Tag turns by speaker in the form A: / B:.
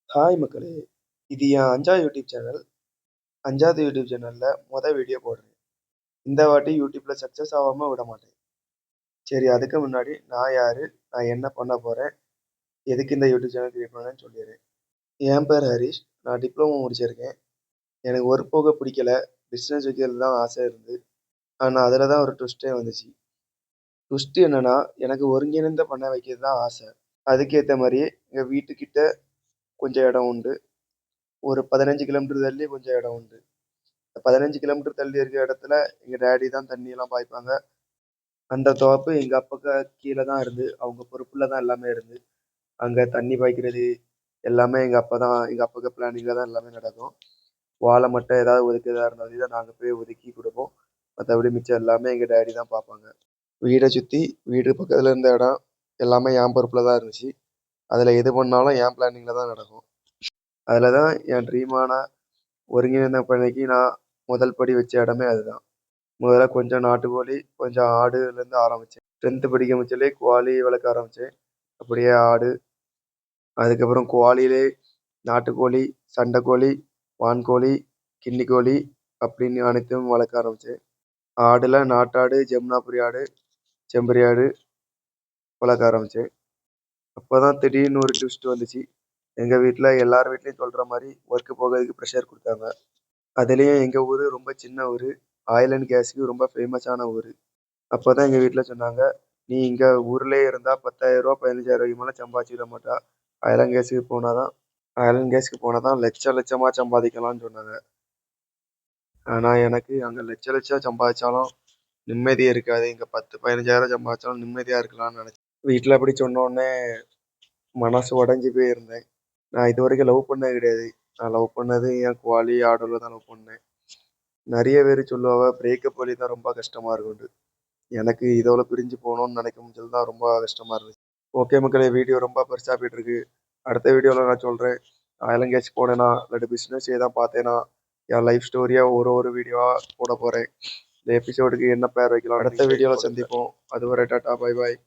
A: Hi மக்களே! இது என் 5வது யூடியூப் சேனல். 5வது யூடியூப் சேனல்ல வீடியோ போடுறேன். இந்த வாட்டி யூடியூப்ல சக்சஸ் ஆவாம விடமாட்டேன். சரி அதுக்கு முன்னாடி நான் யாரு? நான் என்ன பண்ண போறேன்? எதுக்கு இந்த யூடியூப் சேனல் கிரியேட் பண்ணேன்னு சொல்லிர்றேன். என் பேர் ஹரிஷ். நான் டிப்ளமோ முடிச்சிருக்கேன். எனக்கு ஒர்க் போக பிடிக்கல. பிசினஸ் வைக்கிறது தான் ஆசை இருந்து. ஆனா அதுல தான் ஒரு ட்விஸ்ட்டே வந்துச்சு. ட்விஸ்ட் என்னன்னா, எனக்கு ஒருங்கிணைந்த பண்ணை வைக்கிறது தான் ஆசை. அதுக்கேத்த மாரியே எங்க வீட்டுக்கிட்ட கொஞ்சம் இடம் உண்டு. ஒரு 15 கிலோமீட்டர் தள்ளி கொஞ்சம் இடம் உண்டு. 15 கிலோமீட்டர் தள்ளி இருக்கிற இடத்துல எங்க டாடி தான் தண்ணியெல்லாம் பாய்ப்பாங்க. அந்த தோப்பு எங்க அப்பாக்கு கீழ தான் இருந்து, அவங்க பொறுப்புல தான் எல்லாமே இருந்து. அங்க தண்ணி பாய்க்கிறது எல்லாமே எங்க அப்பாக்கு பிளானிங்ல தான் எல்லாமே நடக்கும். வாழை மட்டும் ஏதாவது ஒதுக்குறதா இருந்தாலும் இதை நாங்க போய் ஒதுக்கி குடுப்போம். மத்தபடி மிச்சம் எல்லாமே எங்க டாடி தான் பார்ப்பாங்க. வீட சுத்தி வீடு பக்கத்துல இருந்த இடம் எல்லாமே என் பொறுப்புல தான் இருந்துச்சு. அதுல எது பண்ணாலும் என் பிளானிங்ல தான் நடக்கும். அதுல தான் என் ட்ரீமான ஒருங்கிணைந்த பண்ணைக்கு நான் முதல் படி வச்ச இடமே அதுதான். முதல்ல கொஞ்சம் நாட்டுக்கோழி, கொஞ்சம் ஆடுலேருந்து ஆரம்பிச்சேன். 10th படிக்கும் பட்சத்திலே கோழி வளர்க்க ஆரம்பிச்சேன். அப்படியே ஆடு, அதுக்கப்புறம் கோழியிலே நாட்டுக்கோழி, சண்டைக்கோழி, வான்கோழி, கின்னிக்கோழி அப்படின்னு அனைத்தும் வளர்க்க ஆரம்பிச்சேன். ஆடுல நாட்டாடு, ஜமுனாபுரி ஆடு, செம்பரி ஆடு வளர்க்க ஆரம்பிச்சேன். அப்பதான் திடீர்னு ஒரு ட்விஸ்ட் வந்துச்சு. எங்க வீட்ல எல்லார் வீட்லயும் சொல்ற மாரி ஒர்க் போகறதுக்கு ப்ரெஷர் குடுத்தாங்க. அதுலயும் எங்க ஊரு ரொம்ப சின்ன ஊரு. ஆயில் அண்ட் கேஸ்க்கு ரொம்ப ஃபேமஸான ஊரு. அப்பதான் எங்க வீட்ல சொன்னாங்க, "நீ இங்க ஊர்லயே இருந்தா ரூ. 10,000 15,000 மேல சம்பாதிச்சிட மாட்டா. அயர்லாந்து கேஸ்க்கு போனா தான் லட்சமா சம்பாதிக்கலாம்னு சொன்னாங்க." ஆனா எனக்கு அங்க லட்சம் சம்பாதிச்சாலும் நிம்மதியே இருக்காது. இங்க 10, 15,000 சம்பாதிச்சாலும் நிம்மதியா இருக்கலாம்னு நினைச்சேன். வீட்ல அப்படி சொன்ன உடனே மனசு உடைஞ்சு போய் இருந்தேன். நான் இதுவரைக்கும் லவ் பண்ணது கிடையாது. நான் லவ் பண்ணது என் கோழி, ஆடுல தான் லவ் பண்ணேன். நெறைய பேரு சொல்லுவாங்க, பிரேக்கப் வலி தான் ரொம்ப கஷ்டமா இருக்கும்னு. எனக்கு இதோட பிரிஞ்சு போகணும்னு நினைக்கும் போது தான் ரொம்ப கஷ்டமா இருந்துச்சு. ஓகே மக்களே, வீடியோ ரொம்ப பெருசா போயிட்டு இருக்கு. அடுத்த வீடியோல நான் சொல்றேன். நான் எங்கேயாச்சும் போனேனா, இல்லாட்டி பிசினஸ் ஏதாவது பார்த்தேனா, என் லைஃப் ஸ்டோரியா ஒரு வீடியோவா போட போறேன். இந்த எபிசோடுக்கு என்ன பேர் வைக்கலாம் அடுத்த வீடியோல சந்திப்போம். அதுவரை டாடா, பை பாய்.